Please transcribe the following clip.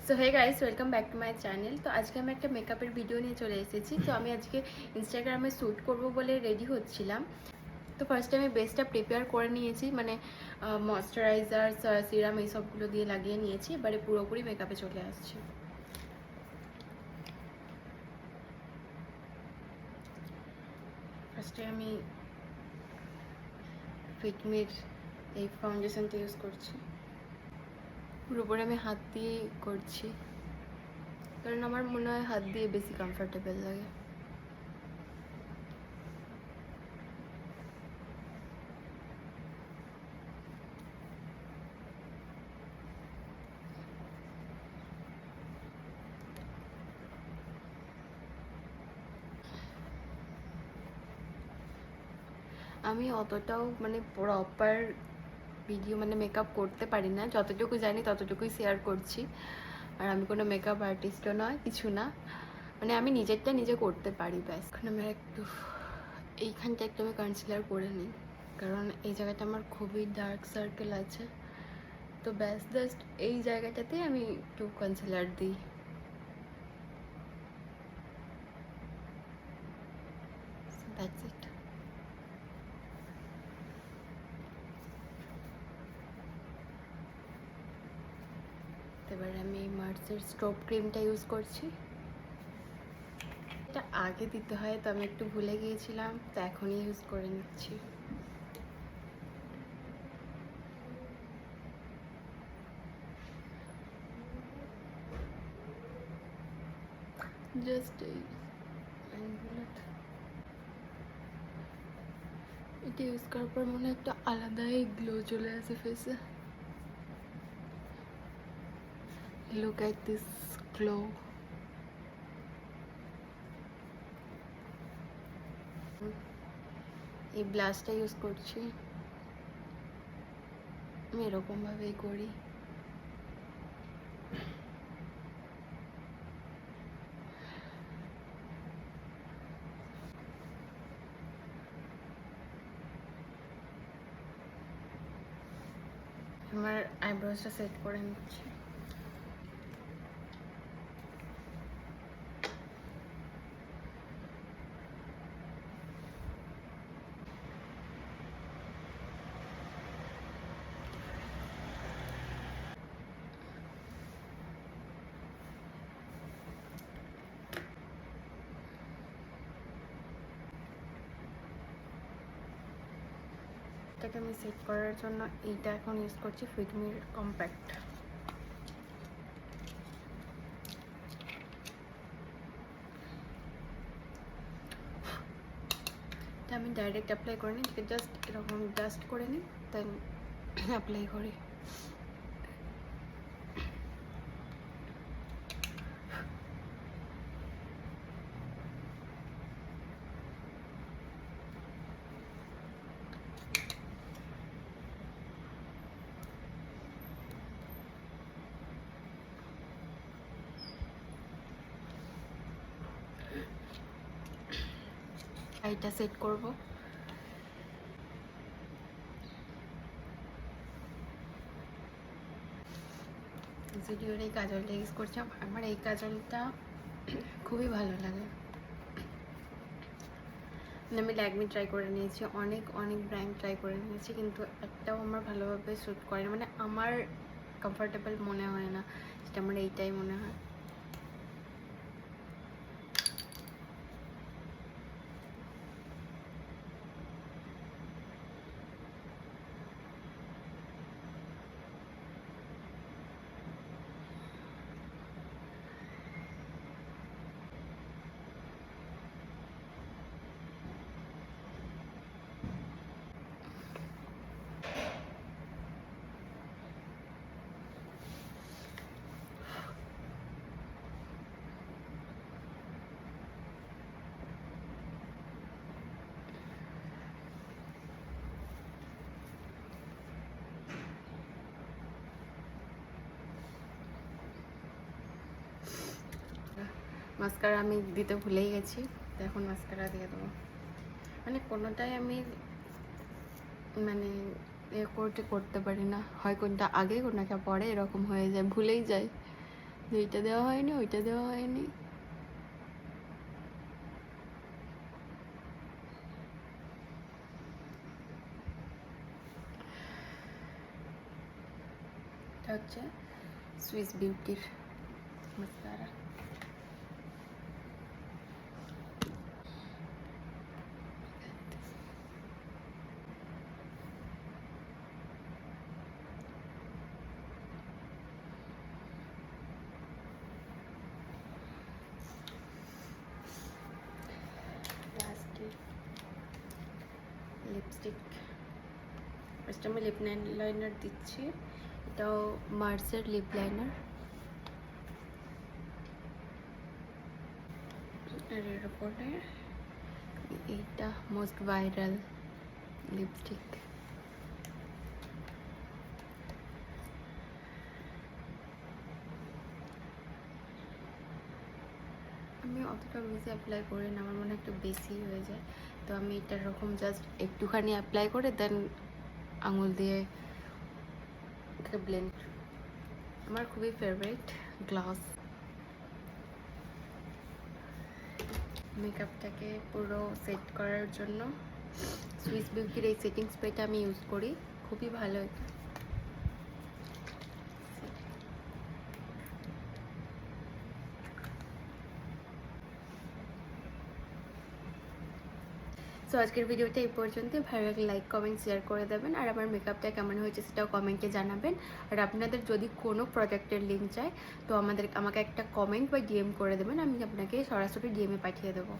So hey guys, welcome back to my channel. তো আজকে আমি একটা মেকআপের ভিডিও নিয়ে চলে এসেছি। তো আমি আজকে ইনস্টাগ্রামে শ্যুট করব বলে রেডি হচ্ছিলাম। তো ফার্স্টে আমি বেসটা প্রিপেয়ার করে নিয়েছি, মানে ময়শ্চারাইজার, সিরাম এইসবগুলো দিয়ে লাগিয়ে নিয়েছি। এবারে পুরোপুরি মেকআপে চলে আসছি। ফার্স্টে আমি ফিটমির এই ফাউন্ডেশনটা ইউজ করছি। পুরোপুরি আমি হাত দিয়ে করছি, কারণ আমার মনে হয় হাত দিয়ে বেশি কমফোর্টেবল লাগে। আমি অতটাও মানে প্রপার ভিডিও মানে মেকআপ করতে পারি না, যতটুকু জানি ততটুকুই শেয়ার করছি। আর আমি কোনো মেকআপ আর্টিস্টও নয়, কিছু না, মানে আমি নিজেরটা নিজে করতে পারি ব্যাস। এখন আমার একটু এইখানটা একটু আমি কনসিলার করে নিই, কারণ এই জায়গাটা আমার খুবই ডার্ক সার্কেল আছে। তো ব্যাস জাস্ট এই জায়গাটাতে আমি একটু কনসিলার দিই। That's it. এবার আমি মার্সের স্ট্রোব ক্রিমটা ইউজ করছি। এটা আগে দিতে হয়, তো আমি একটু ভুলে গিয়েছিলাম, তো এখনই ইউজ করে নিচ্ছি। জাস্ট এই লাইনগুলোতে এটা ইউজ করার পর মনে একটা আলাদাই গ্লো চলে আসে ফেসে। Look at this glow. এই ব্লাশটা ইউজ করছি, আমি এরকমভাবেই করি। আমার আইব্রোসটা সেট করে নিচ্ছি। এটাকে আমি সেট করার জন্য এইটা এখন ইউজ করছি, ফিটমির কম্প্যাক্ট। এটা আমি ডাইরেক্ট অ্যাপ্লাই করে নিই, জাস্ট এরকম ডাস্ট করে নিই, দেন অ্যাপ্লাই করি। এটা সেট করব। জুডিওর এই কাজলটা ইউজ করছি। আমার এই কাজলটা খুবই ভালো লাগে। আমি ল্যাকমি ট্রাই করে নিয়েছি, অনেক ব্র্যান্ড ট্রাই করে নিয়েছি, কিন্তু একটাও আমার ভালোভাবে শ্যুট করে না, মানে আমার কমফোর্টেবল মনে হয় না, সেটা আমার এইটাই মনে হয়। মাস্কারা আমি দিতে ভুলেই গেছি, তো এখন মাস্কারা দিয়ে দেবো। মানে কোনোটাই আমি মানে করতে পারি না, হয় কোনটা আগে কোনটা পরে, এরকম হয়ে যায়, ভুলেই যাই। এইটা দেওয়া হয়নি, ওইটা দেওয়া হয়নি। এটা হচ্ছে সুইস বিউটির মাস্কারা। লিপস্টিক, ফার্স্ট আমি লিপ লাইনার দিচ্ছি। এটাও মার্সের লিপ লাইনার। আর এর উপরে এইটা মোস্ট ভাইরাল লিপস্টিক। আমি অতটা বেশি অ্যাপ্লাই করি না, আমার মনে হয় একটু বেশি হয়ে যায়। তো আমি এটা এরকম জাস্ট একটুখানি অ্যাপ্লাই করে দেন আঙুল দিয়ে ব্লেন্ড। আমার খুবই ফেভারিট গ্লস। মেকআপটাকে পুরো সেট করার জন্য সুইস বিউটির এই সেটিং স্প্রেটা আমি ইউজ করি, খুবই ভালো এটা। সো আজকের ভিডিওটা এই পর্যন্ত। ভালো লাগলে লাইক কমেন্ট শেয়ার করে দেবেন, আর আমার মেকআপটা কেমন হয়েছে সেটাও কমেন্টে জানাবেন। আর আপনাদের যদি কোনো প্রোডাক্টের লিঙ্ক চাই তো আমাকে একটা কমেন্ট বা ডিএম করে দেবেন, আমি আপনাকে সরাসরি ডিএমে পাঠিয়ে দেবো।